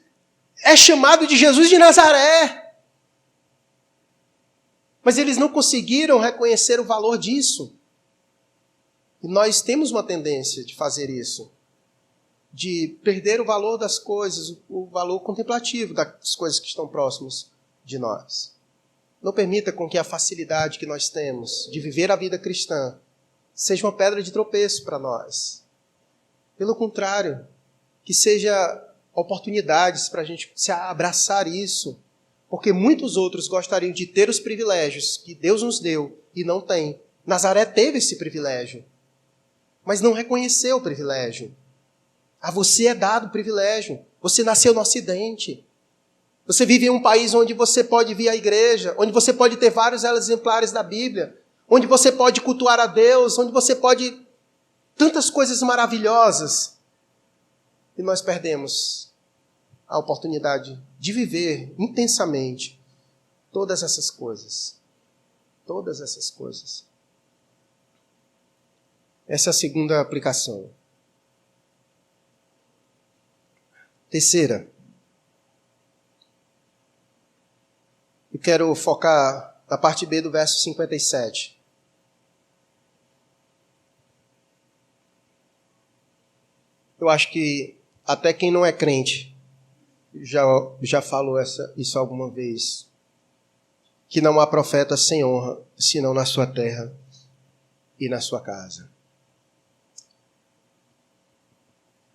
é chamado de Jesus de Nazaré. Mas eles não conseguiram reconhecer o valor disso. E nós temos uma tendência de fazer isso. De perder o valor das coisas, o valor contemplativo das coisas que estão próximas de nós. Não permita com que a facilidade que nós temos de viver a vida cristã seja uma pedra de tropeço para nós. Pelo contrário, que seja oportunidades para a gente se abraçar isso, porque muitos outros gostariam de ter os privilégios que Deus nos deu e não tem. Nazaré teve esse privilégio, mas não reconheceu o privilégio. A você é dado o privilégio. Você nasceu no Ocidente. Você vive em um país onde você pode vir à igreja, onde você pode ter vários exemplares da Bíblia, onde você pode cultuar a Deus, onde você pode... Tantas coisas maravilhosas. E nós perdemos a oportunidade de viver intensamente todas essas coisas. Todas essas coisas. Essa é a segunda aplicação. Terceira. Eu quero focar na parte B do verso 57. Eu acho que até quem não é crente já falou isso alguma vez. Que não há profeta sem honra, senão na sua terra e na sua casa.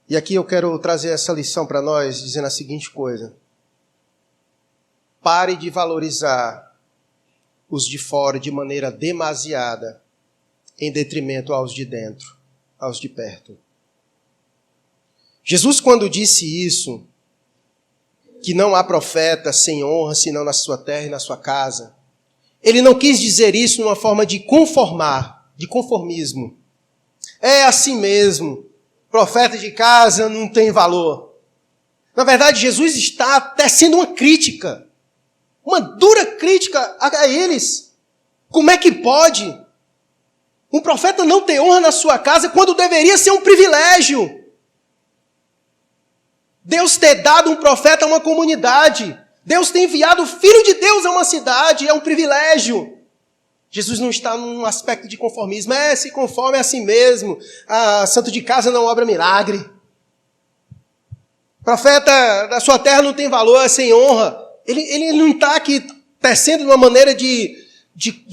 E aqui eu quero trazer essa lição para nós, dizendo a seguinte coisa. Pare de valorizar os de fora de maneira demasiada, em detrimento aos de dentro, aos de perto. Jesus, quando disse isso, que não há profeta sem honra, senão na sua terra e na sua casa, ele não quis dizer isso numa forma de conformar, de conformismo. É assim mesmo, profeta de casa não tem valor. Na verdade, Jesus está tecendo uma crítica, uma dura crítica a eles. Como é que pode um profeta não ter honra na sua casa quando deveria ser um privilégio? Deus ter dado um profeta a uma comunidade. Deus ter enviado o Filho de Deus a uma cidade. É um privilégio. Jesus não está num aspecto de conformismo. Se conforme é assim mesmo. Santo de casa não obra milagre. Profeta da sua terra não tem valor, é sem honra. Ele não está aqui tecendo de uma maneira de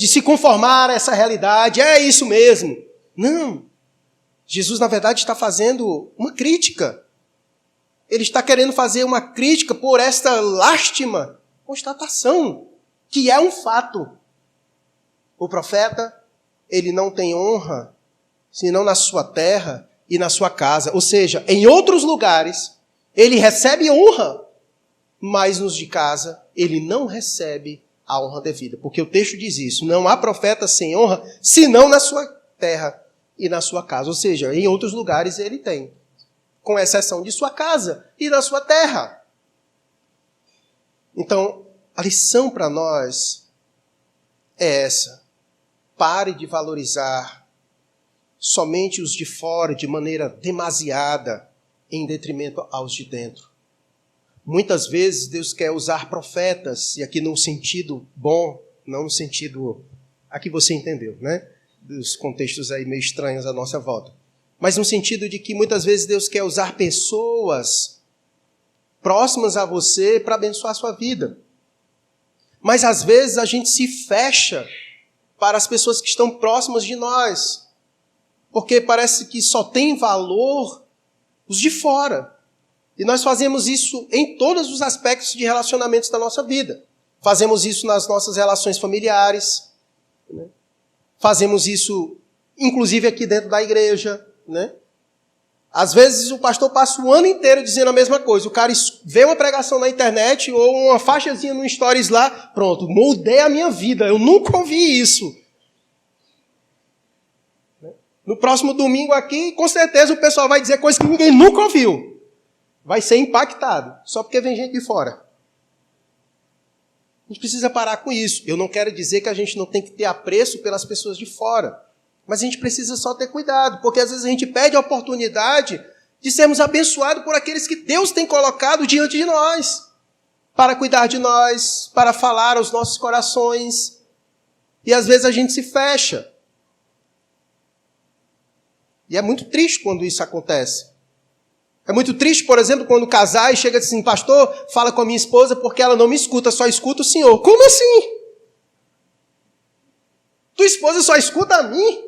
se conformar a essa realidade. É isso mesmo. Não. Jesus, na verdade, está fazendo uma crítica. Ele está querendo fazer uma crítica por esta lástima constatação, que é um fato. O profeta, ele não tem honra, senão na sua terra e na sua casa. Ou seja, em outros lugares, ele recebe honra, mas nos de casa, ele não recebe a honra devida. Porque o texto diz isso, não há profeta sem honra, senão na sua terra e na sua casa. Ou seja, em outros lugares ele tem, com exceção de sua casa e da sua terra. Então, a lição para nós é essa. Pare de valorizar somente os de fora de maneira demasiada, em detrimento aos de dentro. Muitas vezes Deus quer usar profetas, e aqui num sentido bom, não no sentido, aqui você entendeu, né? Dos contextos aí meio estranhos à nossa volta. Mas no sentido de que muitas vezes Deus quer usar pessoas próximas a você para abençoar a sua vida. Mas às vezes a gente se fecha para as pessoas que estão próximas de nós, porque parece que só tem valor os de fora. E nós fazemos isso em todos os aspectos de relacionamentos da nossa vida. Fazemos isso nas nossas relações familiares, né? Fazemos isso, inclusive, aqui dentro da igreja, né? Às vezes o pastor passa o ano inteiro dizendo a mesma coisa. O cara vê uma pregação na internet ou uma faixazinha no Stories lá, pronto, mudei a minha vida. Eu nunca ouvi isso. No próximo domingo aqui, com certeza o pessoal vai dizer coisas que ninguém nunca ouviu. Vai ser impactado, só porque vem gente de fora. A gente precisa parar com isso. Eu não quero dizer que a gente não tem que ter apreço pelas pessoas de fora. Mas a gente precisa só ter cuidado, porque às vezes a gente perde a oportunidade de sermos abençoados por aqueles que Deus tem colocado diante de nós, para cuidar de nós, para falar aos nossos corações. E às vezes a gente se fecha. E é muito triste quando isso acontece. É muito triste, por exemplo, quando casais chegam assim, pastor, fala com a minha esposa porque ela não me escuta, só escuta o senhor. Como assim? Tua esposa só escuta a mim?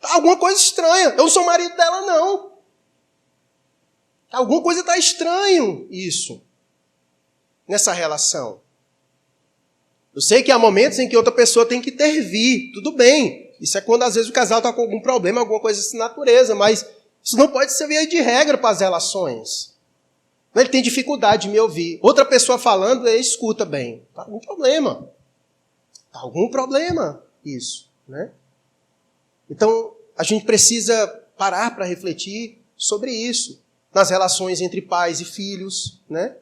Alguma coisa estranha. Eu não sou marido dela, não. Alguma coisa está estranho isso, nessa relação. Eu sei que há momentos em que outra pessoa tem que intervir, tudo bem. Isso é quando às vezes o casal está com algum problema, alguma coisa dessa natureza, mas isso não pode ser via de regra para as relações. Ele tem dificuldade de me ouvir. Outra pessoa falando, ele escuta bem. Está algum problema. Está algum problema isso, né? Então, a gente precisa parar para refletir sobre isso. Nas relações entre pais e filhos, né?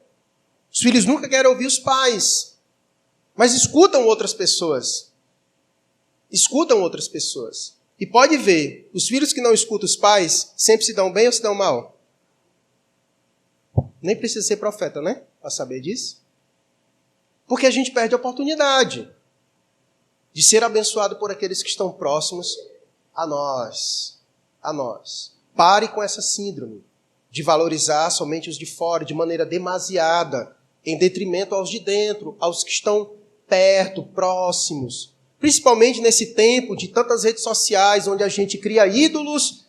Os filhos nunca querem ouvir os pais, mas escutam outras pessoas. Escutam outras pessoas. E pode ver, os filhos que não escutam os pais sempre se dão bem ou se dão mal? Nem precisa ser profeta, né? Para saber disso. Porque a gente perde a oportunidade de ser abençoado por aqueles que estão próximos a nós. A nós. Pare com essa síndrome de valorizar somente os de fora de maneira demasiada, em detrimento aos de dentro, aos que estão perto, próximos. Principalmente nesse tempo de tantas redes sociais, onde a gente cria ídolos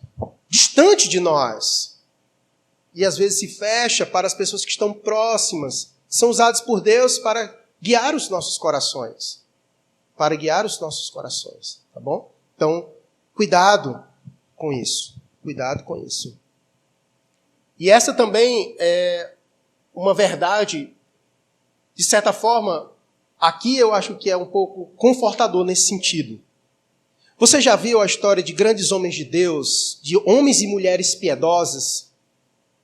distante de nós. E às vezes se fecha para as pessoas que estão próximas, que são usadas por Deus para guiar os nossos corações. Para guiar os nossos corações, tá bom? Então, cuidado com isso. Cuidado com isso. E essa também é uma verdade, de certa forma, aqui eu acho que é um pouco confortador nesse sentido. Você já viu a história de grandes homens de Deus, de homens e mulheres piedosas,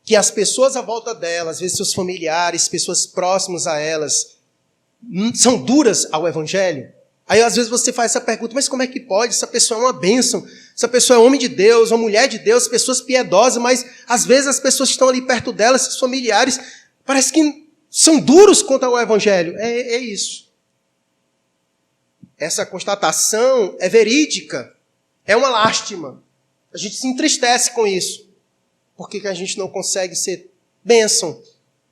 que as pessoas à volta delas, às vezes seus familiares, pessoas próximas a elas, são duras ao Evangelho? Aí às vezes você faz essa pergunta, mas como é que pode? Essa pessoa é uma bênção, essa pessoa é homem de Deus, uma mulher de Deus, pessoas piedosas, mas às vezes as pessoas que estão ali perto delas, seus familiares, parece que são duros contra o Evangelho. É isso. Essa constatação é verídica, é uma lástima. A gente se entristece com isso. Por que a gente não consegue ser bênção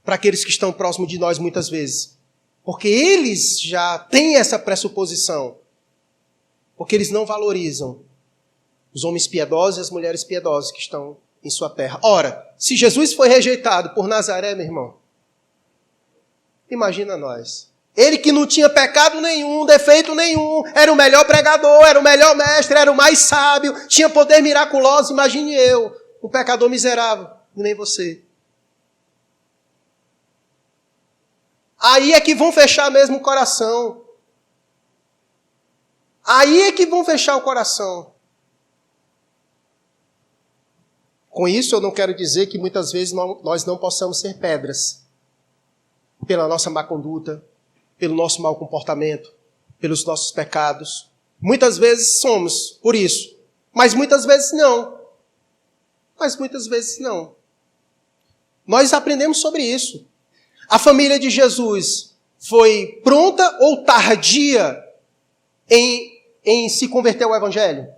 para aqueles que estão próximos de nós muitas vezes? Porque eles já têm essa pressuposição. Porque eles não valorizam os homens piedosos e as mulheres piedosas que estão em sua terra. Ora, se Jesus foi rejeitado por Nazaré, meu irmão, imagina nós. Ele que não tinha pecado nenhum, defeito nenhum, era o melhor pregador, era o melhor mestre, era o mais sábio, tinha poder miraculoso, imagine eu, um pecador miserável, nem você. Aí é que vão fechar mesmo o coração. Aí é que vão fechar o coração. Com isso eu não quero dizer que muitas vezes nós não possamos ser pedras. Pela nossa má conduta, pelo nosso mau comportamento, pelos nossos pecados. Muitas vezes somos por isso, mas muitas vezes não. Mas muitas vezes não. Nós aprendemos sobre isso. A família de Jesus foi pronta ou tardia em se converter ao Evangelho?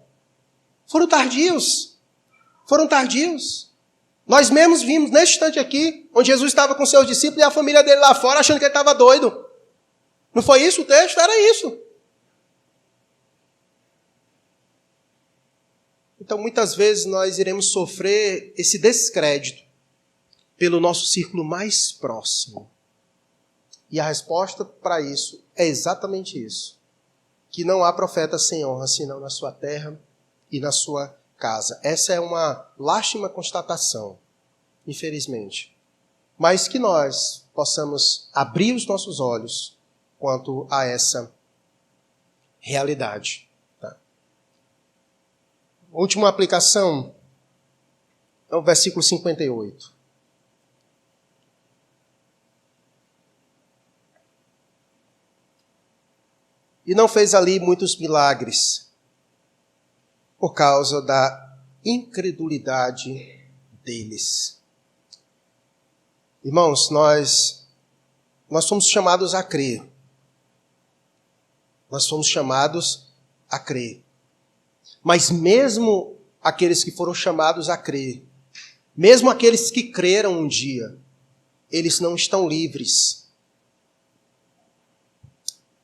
Foram tardios. Foram tardios. Nós mesmos vimos neste instante aqui, onde Jesus estava com seus discípulos e a família dele lá fora achando que ele estava doido. Não foi isso o texto? Era isso. Então, muitas vezes nós iremos sofrer esse descrédito pelo nosso círculo mais próximo. E a resposta para isso é exatamente isso. Que não há profeta sem honra, senão na sua terra e na sua casa. Essa é uma lástima constatação, infelizmente. Mas que nós possamos abrir os nossos olhos quanto a essa realidade. Tá? Última aplicação é o versículo 58. E não fez ali muitos milagres por causa da incredulidade deles. Irmãos, nós somos chamados a crer. Nós somos chamados a crer. Mas mesmo aqueles que foram chamados a crer, mesmo aqueles que creram um dia, eles não estão livres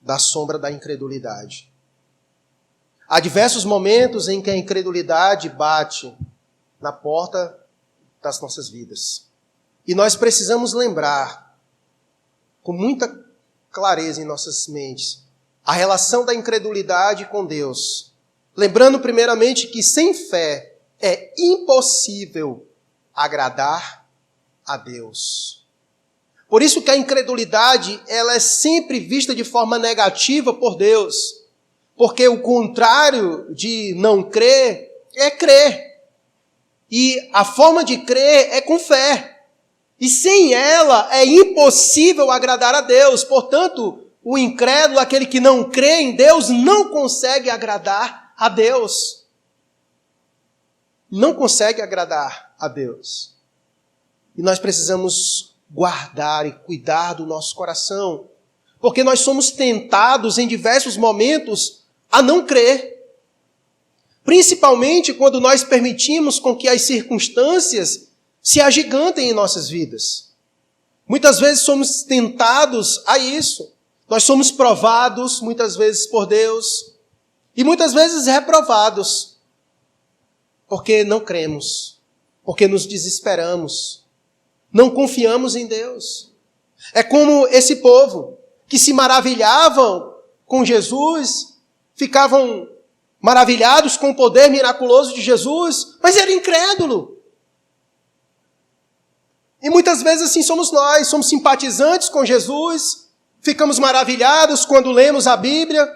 da sombra da incredulidade. Há diversos momentos em que a incredulidade bate na porta das nossas vidas. E nós precisamos lembrar, com muita clareza em nossas mentes, a relação da incredulidade com Deus. Lembrando primeiramente que sem fé é impossível agradar a Deus. Por isso que a incredulidade ela é sempre vista de forma negativa por Deus. Porque o contrário de não crer é crer. E a forma de crer é com fé. E sem ela é impossível agradar a Deus. Portanto, o incrédulo, aquele que não crê em Deus, não consegue agradar a Deus. Não consegue agradar a Deus. E nós precisamos guardar e cuidar do nosso coração, porque nós somos tentados em diversos momentos a não crer. Principalmente quando nós permitimos com que as circunstâncias se agigantem em nossas vidas. Muitas vezes somos tentados a isso. Nós somos provados muitas vezes por Deus e muitas vezes reprovados porque não cremos, porque nos desesperamos, não confiamos em Deus. É como esse povo que se maravilhavam com Jesus, ficavam maravilhados com o poder miraculoso de Jesus, mas era incrédulo. E muitas vezes assim somos nós, somos simpatizantes com Jesus, ficamos maravilhados quando lemos a Bíblia,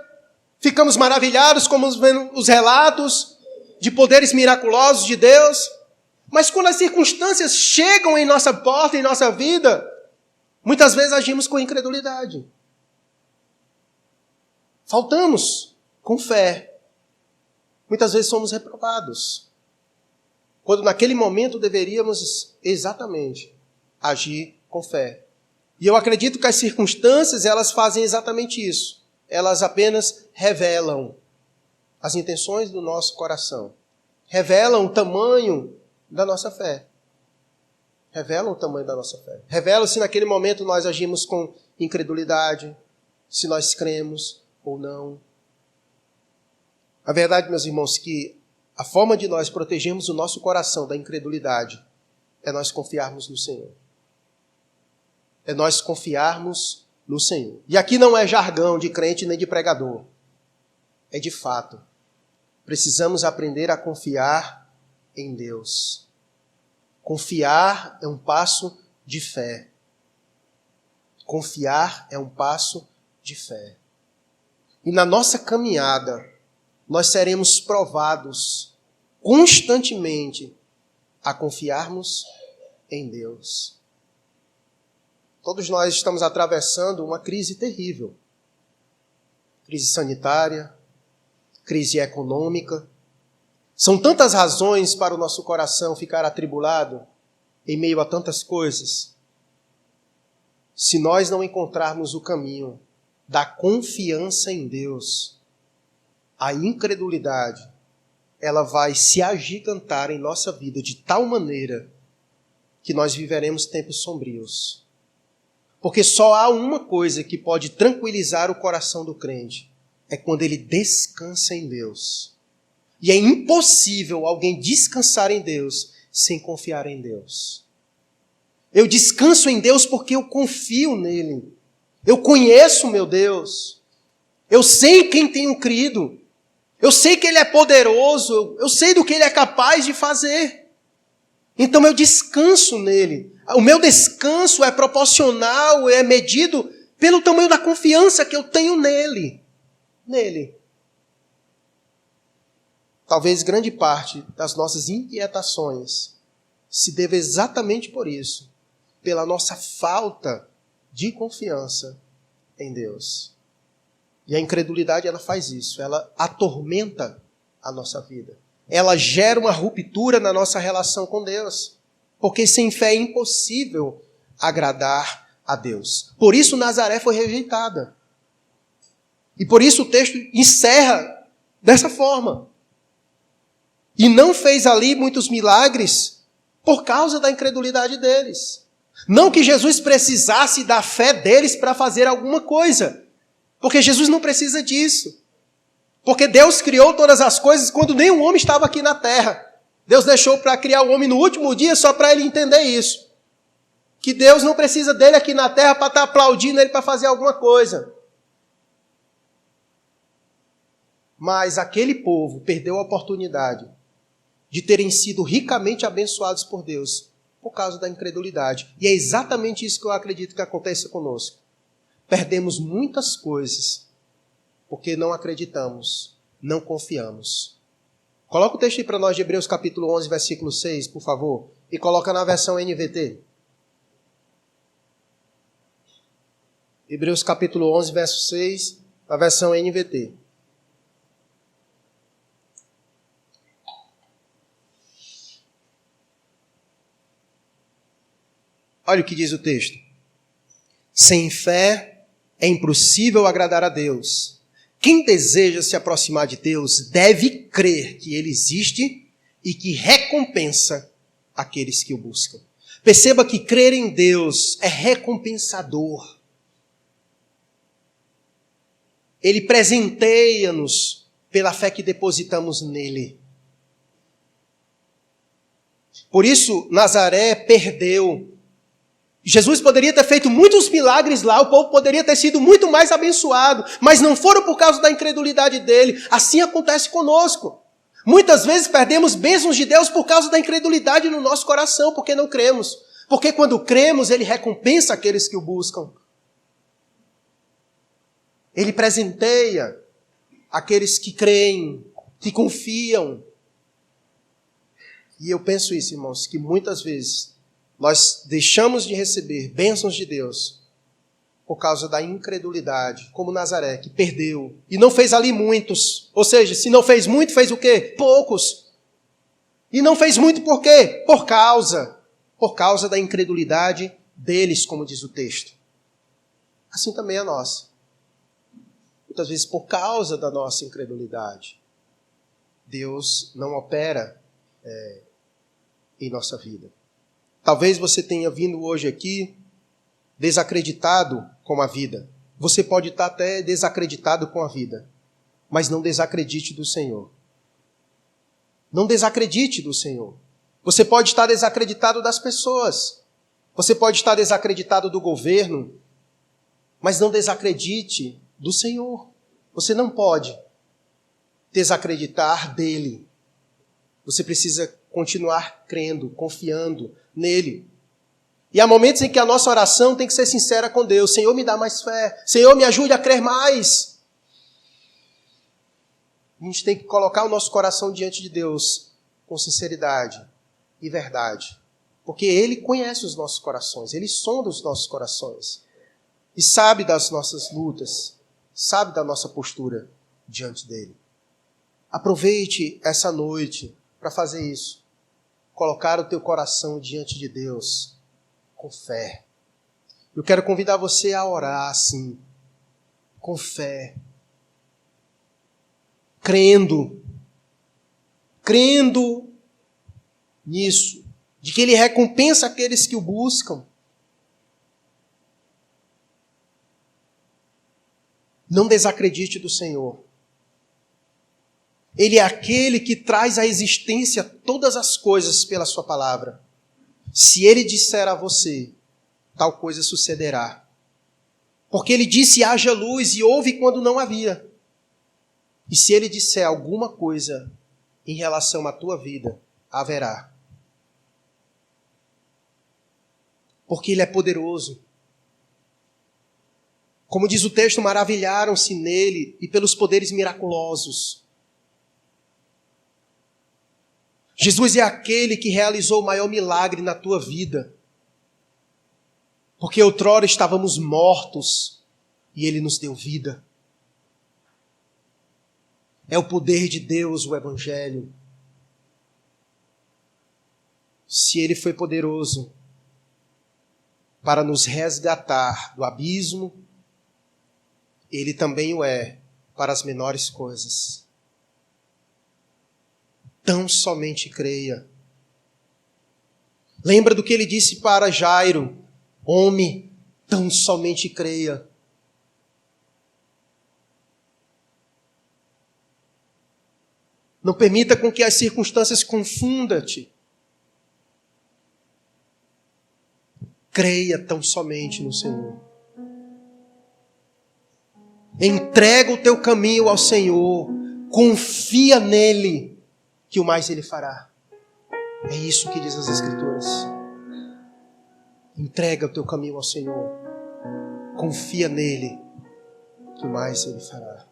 ficamos maravilhados quando vemos os relatos de poderes miraculosos de Deus, mas quando as circunstâncias chegam em nossa porta, em nossa vida, muitas vezes agimos com incredulidade. Faltamos com fé. Muitas vezes somos reprovados. Quando naquele momento deveríamos exatamente agir com fé. E eu acredito que as circunstâncias, elas fazem exatamente isso. Elas apenas revelam as intenções do nosso coração. Revelam o tamanho da nossa fé. Revelam o tamanho da nossa fé. Revelam se naquele momento nós agimos com incredulidade, se nós cremos ou não. A verdade, meus irmãos, que a forma de nós protegermos o nosso coração da incredulidade é nós confiarmos no Senhor. É nós confiarmos no Senhor. E aqui não é jargão de crente nem de pregador. É de fato. Precisamos aprender a confiar em Deus. Confiar é um passo de fé. Confiar é um passo de fé. E na nossa caminhada, nós seremos provados constantemente a confiarmos em Deus. Todos nós estamos atravessando uma crise terrível. Crise sanitária, crise econômica. São tantas razões para o nosso coração ficar atribulado em meio a tantas coisas. Se nós não encontrarmos o caminho da confiança em Deus, a incredulidade, ela vai se agigantar em nossa vida de tal maneira que nós viveremos tempos sombrios. Porque só há uma coisa que pode tranquilizar o coração do crente, é quando ele descansa em Deus. E é impossível alguém descansar em Deus sem confiar em Deus. Eu descanso em Deus porque eu confio nele. Eu conheço meu Deus. Eu sei quem tenho crido. Eu sei que ele é poderoso. Eu sei do que ele é capaz de fazer. Então eu descanso nele. O meu descanso é proporcional, é medido pelo tamanho da confiança que eu tenho nele. Talvez grande parte das nossas inquietações se deva exatamente por isso, pela nossa falta de confiança em Deus. E a incredulidade, ela faz isso, ela atormenta a nossa vida. Ela gera uma ruptura na nossa relação com Deus, porque sem fé é impossível agradar a Deus. Por isso Nazaré foi rejeitada. E por isso o texto encerra dessa forma. E não fez ali muitos milagres por causa da incredulidade deles. Não que Jesus precisasse da fé deles para fazer alguma coisa. Porque Jesus não precisa disso. Porque Deus criou todas as coisas quando nenhum homem estava aqui na terra. Deus deixou para criar o homem no último dia só para ele entender isso. Que Deus não precisa dele aqui na terra para estar aplaudindo ele para fazer alguma coisa. Mas aquele povo perdeu a oportunidade de terem sido ricamente abençoados por Deus por causa da incredulidade. E é exatamente isso que eu acredito que aconteça conosco. Perdemos muitas coisas porque não acreditamos, não confiamos. Coloca o texto aí para nós de Hebreus capítulo 11, versículo 6, por favor. E coloca na versão NVT. Hebreus capítulo 11, verso 6, na versão NVT. Olha o que diz o texto. Sem fé é impossível agradar a Deus. Quem deseja se aproximar de Deus deve crer que Ele existe e que recompensa aqueles que o buscam. Perceba que crer em Deus é recompensador. Ele presenteia-nos pela fé que depositamos nele. Por isso, Nazaré perdeu. Jesus poderia ter feito muitos milagres lá, o povo poderia ter sido muito mais abençoado, mas não foram por causa da incredulidade dele. Assim acontece conosco. Muitas vezes perdemos bênçãos de Deus por causa da incredulidade no nosso coração, porque não cremos. Porque quando cremos, ele recompensa aqueles que o buscam. Ele presenteia aqueles que creem, que confiam. E eu penso isso, irmãos, que muitas vezes nós deixamos de receber bênçãos de Deus por causa da incredulidade, como Nazaré, que perdeu e não fez ali muitos. Ou seja, se não fez muito, fez o quê? Poucos. E não fez muito por quê? Por causa da incredulidade deles, como diz o texto. Assim também é a nossa. Muitas vezes por causa da nossa incredulidade, Deus não opera em nossa vida. Talvez você tenha vindo hoje aqui desacreditado com a vida. Você pode estar até desacreditado com a vida, mas não desacredite do Senhor. Não desacredite do Senhor. Você pode estar desacreditado das pessoas. Você pode estar desacreditado do governo, mas não desacredite do Senhor. Você não pode desacreditar dele. Você precisa continuar crendo, confiando nele. E há momentos em que a nossa oração tem que ser sincera com Deus. Senhor, me dá mais fé. Senhor, me ajude a crer mais. A gente tem que colocar o nosso coração diante de Deus com sinceridade e verdade. Porque Ele conhece os nossos corações. Ele sonda os nossos corações. E sabe das nossas lutas. Sabe da nossa postura diante dEle. Aproveite essa noite para fazer isso. Colocar o teu coração diante de Deus com fé. Eu quero convidar você a orar assim, com fé. Crendo nisso, de que Ele recompensa aqueles que o buscam. Não desacredite do Senhor. Ele é aquele que traz à existência todas as coisas pela sua palavra. Se Ele disser a você, tal coisa sucederá. Porque Ele disse, haja luz, e houve quando não havia. E se Ele disser alguma coisa em relação à tua vida, haverá. Porque Ele é poderoso. Como diz o texto, maravilharam-se nele e pelos poderes miraculosos. Jesus é aquele que realizou o maior milagre na tua vida. Porque outrora estávamos mortos e Ele nos deu vida. É o poder de Deus, o Evangelho. Se Ele foi poderoso para nos resgatar do abismo, Ele também o é para as menores coisas. Tão somente creia. Lembra do que Ele disse para Jairo: homem, tão somente creia. Não permita com que as circunstâncias confundam-te. Creia tão somente no Senhor. Entrega o teu caminho ao Senhor. Confia nele, que o mais Ele fará. É isso que diz as Escrituras. Entrega o teu caminho ao Senhor. Confia nele, que o mais Ele fará.